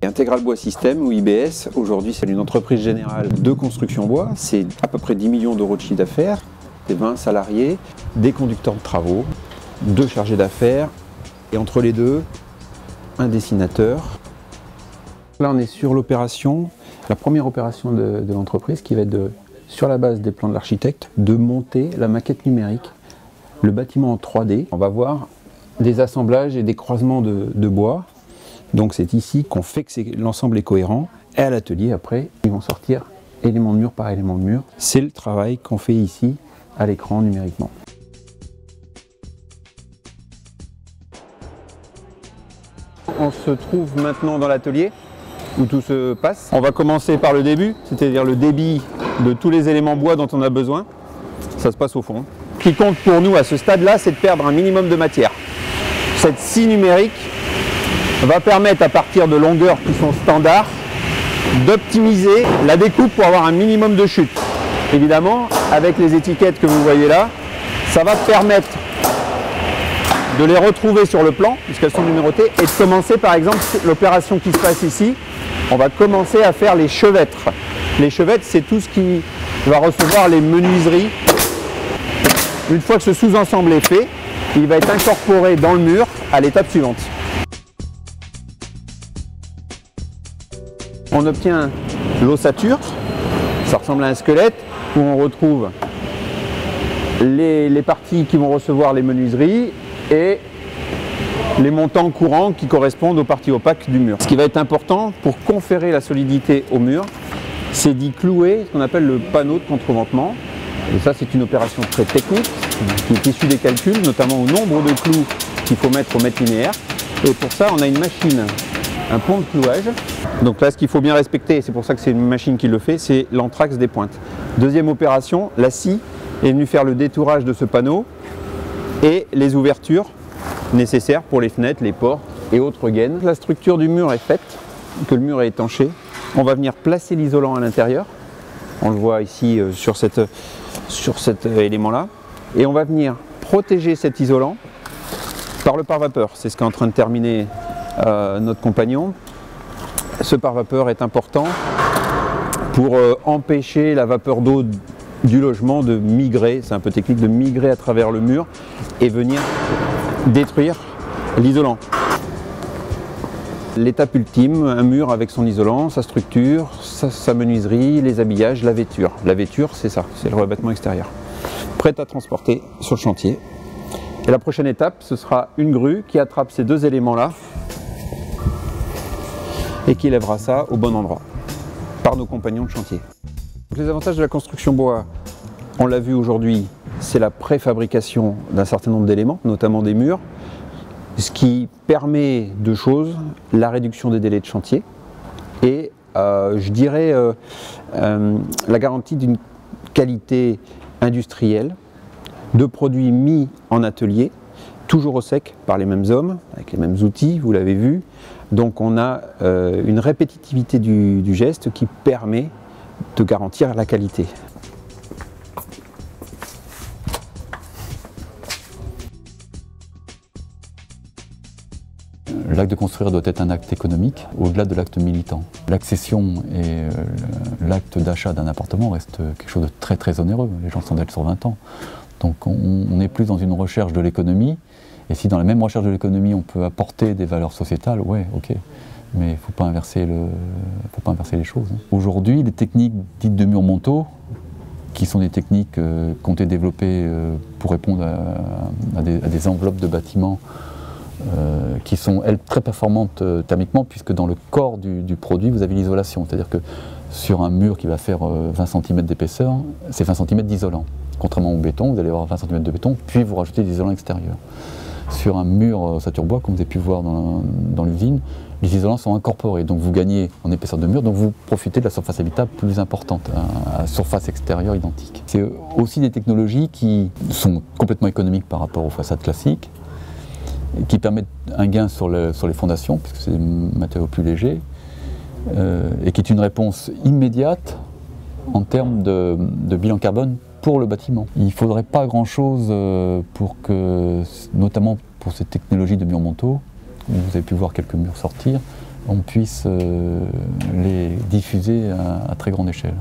Intégral Bois System ou IBS, aujourd'hui c'est une entreprise générale de construction bois, c'est à peu près 10 millions d'euros de chiffre d'affaires, des 20 salariés, des conducteurs de travaux, 2 chargés d'affaires et entre les deux, un dessinateur. Là on est sur l'opération, la première opération de l'entreprise qui va être sur la base des plans de l'architecte, de monter la maquette numérique, le bâtiment en 3D. On va voir des assemblages et des croisements de bois. Donc c'est ici qu'on fait que l'ensemble est cohérent. Et à l'atelier, après, ils vont sortir élément de mur par élément de mur. C'est le travail qu'on fait ici, à l'écran, numériquement. On se trouve maintenant dans l'atelier où tout se passe. On va commencer par le début, c'est-à-dire le débit de tous les éléments bois dont on a besoin. Ça se passe au fond. Ce qui compte pour nous à ce stade-là, c'est de perdre un minimum de matière. Cette scie numérique va permettre, à partir de longueurs qui sont standards, d'optimiser la découpe pour avoir un minimum de chute. Évidemment, avec les étiquettes que vous voyez là, ça va permettre de les retrouver sur le plan, puisqu'elles sont numérotées, et de commencer par exemple l'opération qui se passe ici. On va commencer à faire les chevettes. Les chevettes, c'est tout ce qui va recevoir les menuiseries. Une fois que ce sous-ensemble est fait, il va être incorporé dans le mur à l'étape suivante. On obtient l'ossature, ça ressemble à un squelette, où on retrouve les parties qui vont recevoir les menuiseries et les montants courants qui correspondent aux parties opaques du mur. Ce qui va être important pour conférer la solidité au mur, c'est d'y clouer ce qu'on appelle le panneau de contreventement. Et ça, c'est une opération très technique qui est issue des calculs, notamment au nombre de clous qu'il faut mettre au mètre linéaire. Et pour ça, on a une machine, un pont de clouage. Donc là, ce qu'il faut bien respecter, et c'est pour ça que c'est une machine qui le fait, c'est l'anthrax des pointes. Deuxième opération, la scie est venue faire le détourage de ce panneau et les ouvertures nécessaires pour les fenêtres, les portes et autres gaines. La structure du mur est faite, que le mur est étanché. On va venir placer l'isolant à l'intérieur. On le voit ici sur cet élément-là. Et on va venir protéger cet isolant par le pare-vapeur. C'est ce qu'est en train de terminer notre compagnon. Ce pare-vapeur est important pour empêcher la vapeur d'eau du logement de migrer, c'est un peu technique, de migrer à travers le mur et venir détruire l'isolant. L'étape ultime, un mur avec son isolant, sa structure, sa menuiserie, les habillages, la vêture. La vêture, c'est ça, c'est le revêtement extérieur. Prête à transporter sur le chantier. Et la prochaine étape, ce sera une grue qui attrape ces deux éléments-là et qui lèvera ça au bon endroit par nos compagnons de chantier. Donc les avantages de la construction bois, on l'a vu aujourd'hui, c'est la préfabrication d'un certain nombre d'éléments, notamment des murs, ce qui permet deux choses, la réduction des délais de chantier et je dirais la garantie d'une qualité industrielle de produits mis en atelier, toujours au sec par les mêmes hommes, avec les mêmes outils, vous l'avez vu. Donc on a une répétitivité du geste qui permet de garantir la qualité. L'acte de construire doit être un acte économique au-delà de l'acte militant. L'accession et l'acte d'achat d'un appartement reste quelque chose de très très onéreux. Les gens s'endettent sur 20 ans. Donc on est plus dans une recherche de l'économie. Et si dans la même recherche de l'économie on peut apporter des valeurs sociétales, ouais, ok. Mais il ne faut pas inverser les choses. Aujourd'hui, les techniques dites de murs montaux, qui sont des techniques qui ont été développées pour répondre à des enveloppes de bâtiments qui sont, elles, très performantes thermiquement, puisque dans le corps du produit, vous avez l'isolation. C'est-à-dire que sur un mur qui va faire 20 cm d'épaisseur, c'est 20 cm d'isolant. Contrairement au béton, vous allez avoir 20 cm de béton, puis vous rajoutez des isolants extérieurs. Sur un mur ossature bois, comme vous avez pu voir dans l'usine, les isolants sont incorporés, donc vous gagnez en épaisseur de mur, donc vous profitez de la surface habitable plus importante, à surface extérieure identique. C'est aussi des technologies qui sont complètement économiques par rapport aux façades classiques, qui permettent un gain sur les fondations, puisque c'est des matériaux plus légers, et qui est une réponse immédiate en termes de bilan carbone pour le bâtiment. Il ne faudrait pas grand-chose pour que, notamment pour ces technologies de murs montaux, vous avez pu voir quelques murs sortir, on puisse les diffuser à très grande échelle.